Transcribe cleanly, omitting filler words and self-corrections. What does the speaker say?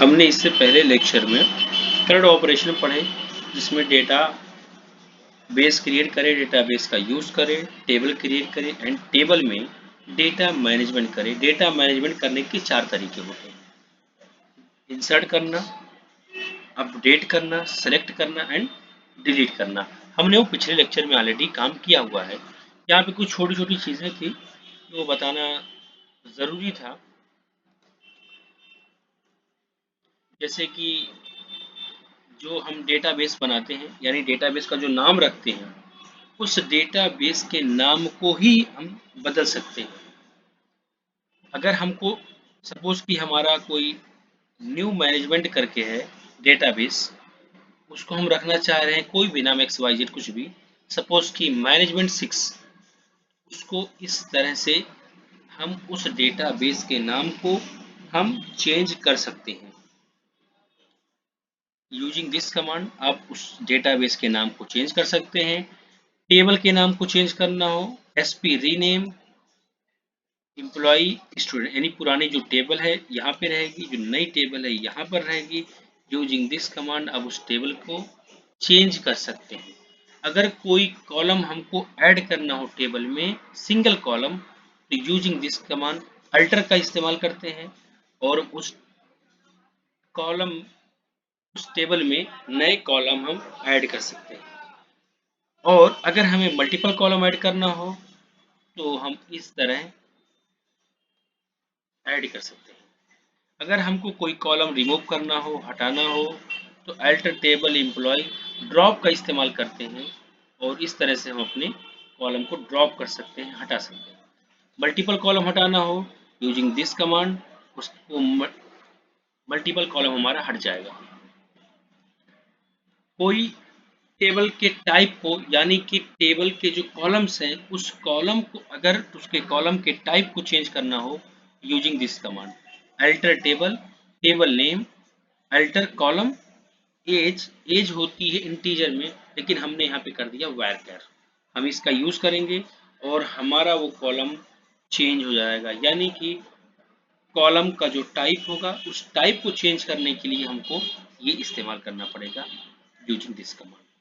हमने इससे पहले लेक्चर में थर्ड ऑपरेशन पढ़े, जिसमें डेटा बेस क्रिएट करें, डेटाबेस का यूज करें, टेबल क्रिएट करें एंड टेबल में डेटा मैनेजमेंट करें। डेटा मैनेजमेंट करने के 4 तरीके होते हैं: इंसर्ट करना, अपडेट करना, सेलेक्ट करना एंड डिलीट करना। हमने वो पिछले लेक्चर में ऑलरेडी काम किया हुआ है। यहाँ पे कुछ छोटी छोटी चीज़ें थी जो बताना ज़रूरी था, जैसे कि जो हम डेटाबेस बनाते हैं, यानी डेटाबेस का जो नाम रखते हैं, उस डेटाबेस के नाम को ही हम बदल सकते हैं। अगर हमको सपोज कि हमारा कोई न्यू मैनेजमेंट करके है डेटाबेस, उसको हम रखना चाह रहे हैं कोई भी नाम XYZ कुछ भी, सपोज कि मैनेजमेंट 6, उसको इस तरह से हम उस डेटाबेस के नाम को हम चेंज कर सकते हैं। यूजिंग दिस कमांड आप उस डेटाबेस के नाम को चेंज कर सकते हैं। टेबल के नाम को चेंज करना हो, SP रीनेम एम्प्लॉई स्टूडेंट, यानी पुरानी जो टेबल है यहाँ पे रहेगी, जो नई टेबल है यहाँ पर रहेगी। यूजिंग दिस कमांड आप उस टेबल को चेंज कर सकते हैं। अगर कोई कॉलम हमको ऐड करना हो टेबल में, सिंगल कॉलम, तो यूजिंग दिस कमांड अल्टर का इस्तेमाल करते हैं और उस कॉलम, उस टेबल में नए कॉलम हम ऐड कर सकते हैं। और अगर हमें मल्टीपल कॉलम ऐड करना हो तो हम इस तरह ऐड कर सकते हैं। अगर हमको कोई कॉलम रिमूव करना हो, हटाना हो, तो अल्टर टेबल एम्प्लॉय ड्रॉप का इस्तेमाल करते हैं और इस तरह से हम अपने कॉलम को ड्रॉप कर सकते हैं, हटा सकते हैं। मल्टीपल कॉलम हटाना हो, यूजिंग दिस कमांड उसको मल्टीपल कॉलम हमारा हट जाएगा। कोई टेबल के टाइप को, यानी कि टेबल के जो कॉलम्स हैं उस कॉलम को, अगर उसके कॉलम के टाइप को चेंज करना हो, using this command alter table, table name, alter column age. Age होती है इंटीजर में, लेकिन हमने यहाँ पे कर दिया varchar। हम इसका यूज करेंगे और हमारा वो कॉलम चेंज हो जाएगा, यानी कि कॉलम का जो टाइप होगा उस टाइप को चेंज करने के लिए हमको ये इस्तेमाल करना पड़ेगा यूजिंग दिस कमांड।